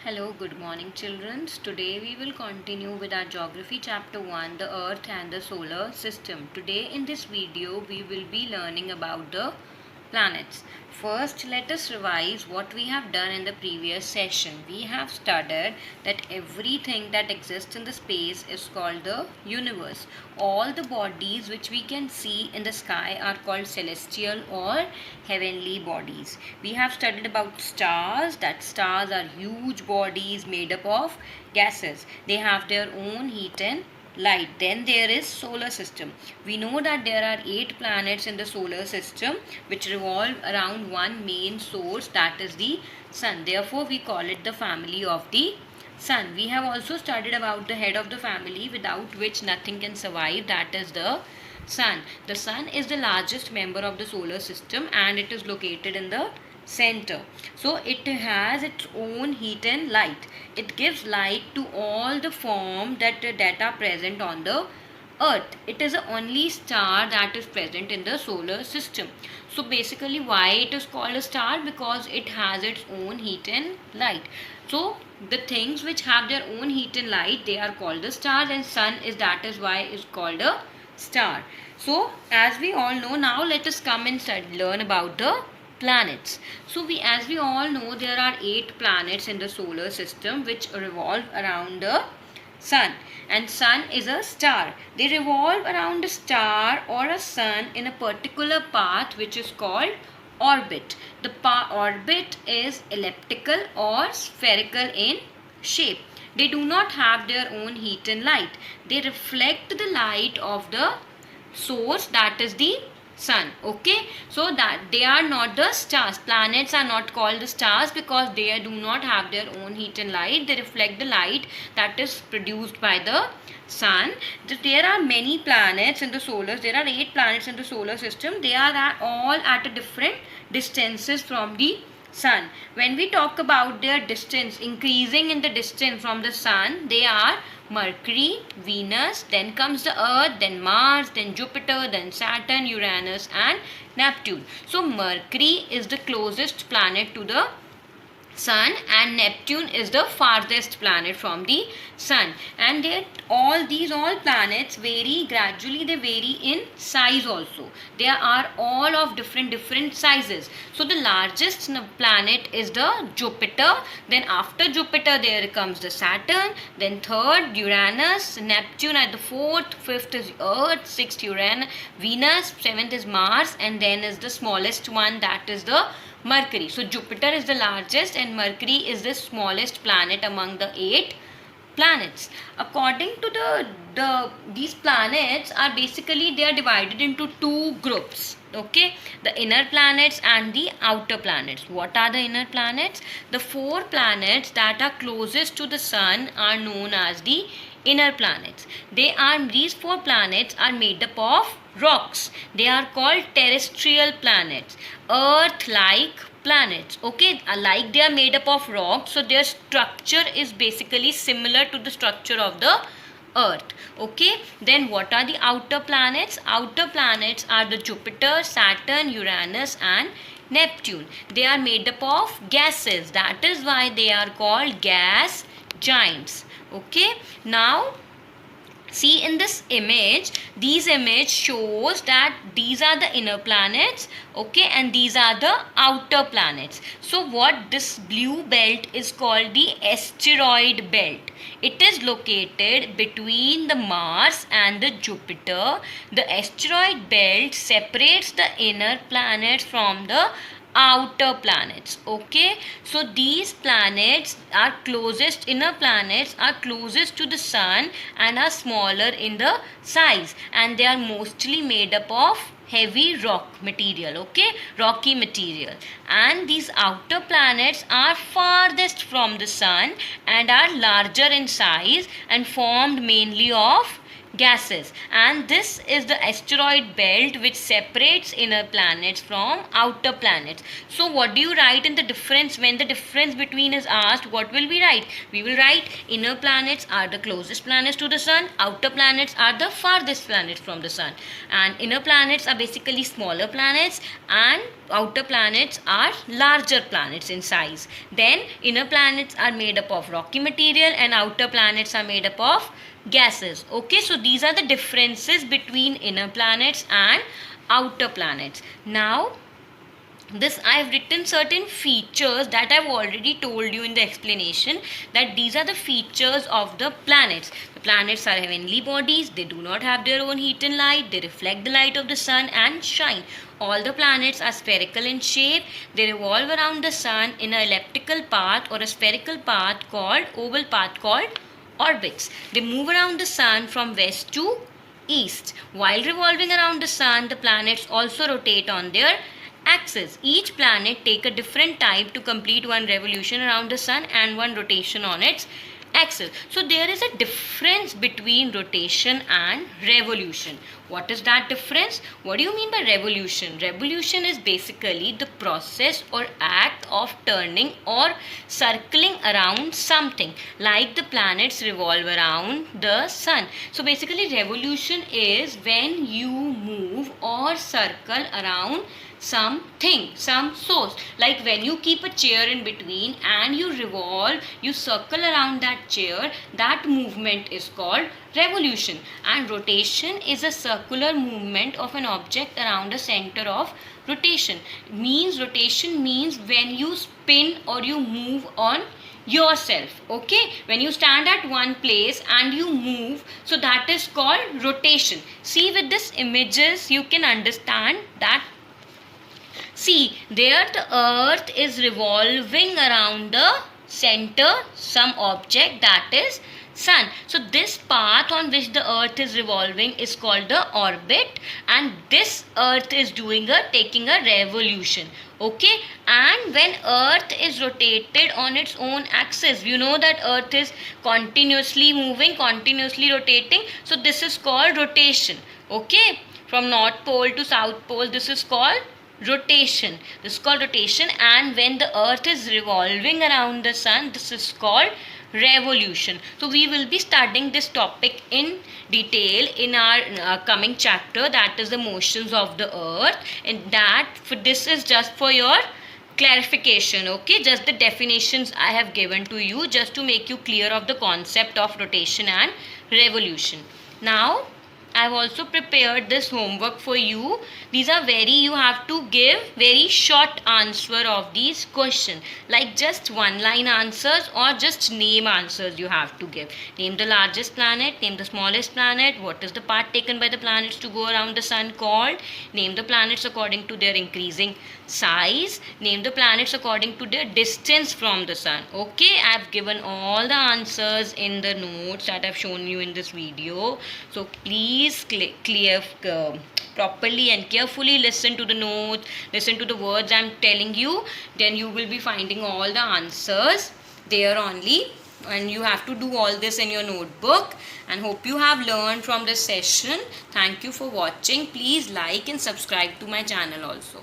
Hello, good morning, children. Today we will continue with our geography chapter 1, the earth and the solar system. Today in this video we will be learning about the planets. First, let us revise what we have done in the previous session. We have studied that everything that exists in the space is called the universe. All the bodies which we can see in the sky are called celestial or heavenly bodies. We have studied about stars, that stars are huge bodies made up of gases. They have their own heat and light. Then there is solar system. We know that there are 8 planets in the solar system which revolve around one main source, that is the sun. Therefore we call it the family of the sun. We have also studied about the head of the family without which nothing can survive, that is the sun. The sun is the largest member of the solar system and it is located in the center. So it has its own heat and light. It gives light to all the form that are present on the earth. It is the only star that is present in the solar system. So basically why it is called a star? Because it has its own heat and light. So the things which have their own heat and light, they are called the stars, and sun is, that is why it's called a star. So as we all know, now let us come and learn about the planets. So as we all know, there are 8 planets in the solar system which revolve around the sun, and sun is a star. They revolve around a star or a sun in a particular path which is called orbit. The orbit is elliptical or spherical in shape. They do not have their own heat and light. They reflect the light of the source, that is the sun. Okay, so that they are not the stars. Planets are not called the stars because they do not have their own heat and light. They reflect the light that is produced by the sun. There are many planets in the solar. There are 8 planets in the solar system. They are all at a different distances from the sun. When we talk about their distance, increasing in the distance from the sun, they are Mercury, Venus, then comes the Earth, then Mars, then Jupiter, then Saturn, Uranus and Neptune. So Mercury is the closest planet to the sun and Neptune is the farthest planet from the sun, and these planets vary gradually. They vary in size also. They are all of different sizes. So the largest planet is the Jupiter, then after Jupiter there comes the Saturn, then third Uranus, Neptune at the fourth, fifth is Earth, sixth Venus, seventh is Mars, and then is the smallest one, that is the Mercury. So Jupiter is the largest and Mercury is the smallest planet among the 8 planets. According to these planets are basically, they are divided into 2 groups. Okay, the inner planets and the outer planets. What are the inner planets? The 4 planets that are closest to the sun are known as the inner planets. These 4 planets are made up of rocks. They are called terrestrial planets, earth-like planets. Okay, like they are made up of rocks, so their structure is basically similar to the structure of the earth. Okay, then what are the outer planets? Outer planets are the Jupiter, Saturn, Uranus and Neptune. They are made up of gases, that is why they are called gas giants. Okay, now see in this image, image shows that these are the inner planets, okay, and these are the outer planets. So what this blue belt is called the asteroid belt. It is located between the Mars and the Jupiter. The asteroid belt separates the inner planets from the outer planets. Okay, so these planets are closest, inner planets are closest to the sun and are smaller in the size, and they are mostly made up of heavy rock material. Okay, rocky material. And these outer planets are farthest from the sun and are larger in size and formed mainly of gases, and this is the asteroid belt which separates inner planets from outer planets. So what do you write in the difference? When the difference between is asked, what will we write? We will write inner planets are the closest planets to the sun, outer planets are the farthest planets from the sun, and inner planets are basically smaller planets and outer planets are larger planets in size. Then inner planets are made up of rocky material and outer planets are made up of gases. Okay, so these are the differences between inner planets and outer planets. Now this I have written certain features that I've already told you in the explanation, that these are the features of the planets. The planets are heavenly bodies, they do not have their own heat and light, they reflect the light of the sun and shine. All the planets are spherical in shape, they revolve around the sun in an elliptical path or a spherical path called oval path called orbits. They move around the sun from west to east. While revolving around the sun, the planets also rotate on their axis. Each planet take a different type to complete one revolution around the sun and one rotation on its axis. So there is a difference between rotation and revolution. What is that difference? What do you mean by revolution? Revolution is basically the process or act of turning or circling around something, like the planets revolve around the sun. So basically revolution is when you move or circle around something, some source. Like when you keep a chair in between and you revolve, you circle around that chair, that movement is called revolution. And rotation is a circular movement of an object around a center of rotation. Rotation means when you spin or you move on yourself. Okay, when you stand at one place and you move, so that is called rotation. See, with this images you can understand that. See, there the earth is revolving around the center, some object, that is sun. So this path on which the earth is revolving is called the orbit, and this earth is taking a revolution. Okay, and when earth is rotated on its own axis, you know that earth is continuously moving, continuously rotating. So this is called rotation. Okay, from north pole to south pole, this is called rotation. This is called rotation. And when the earth is revolving around the sun, this is called revolution. So we will be studying this topic in detail in our coming chapter, that is the motions of the earth, and this is just for your clarification. Okay, just the definitions I have given to you just to make you clear of the concept of rotation and revolution. Now I have also prepared this homework for you. These are you have to give very short answer of these questions, like just one line answers or just name answers you have to give. Name the largest planet, name the smallest planet, what is the path taken by the planets to go around the sun called, name the planets according to their increasing size, name the planets according to their distance from the sun. Okay, I have given all the answers in the notes that I have shown you in this video. So please properly and carefully listen to the notes, listen to the words I am telling you, then you will be finding all the answers there only, and you have to do all this in your notebook. And hope you have learned from this session. Thank you for watching. Please like and subscribe to my channel also.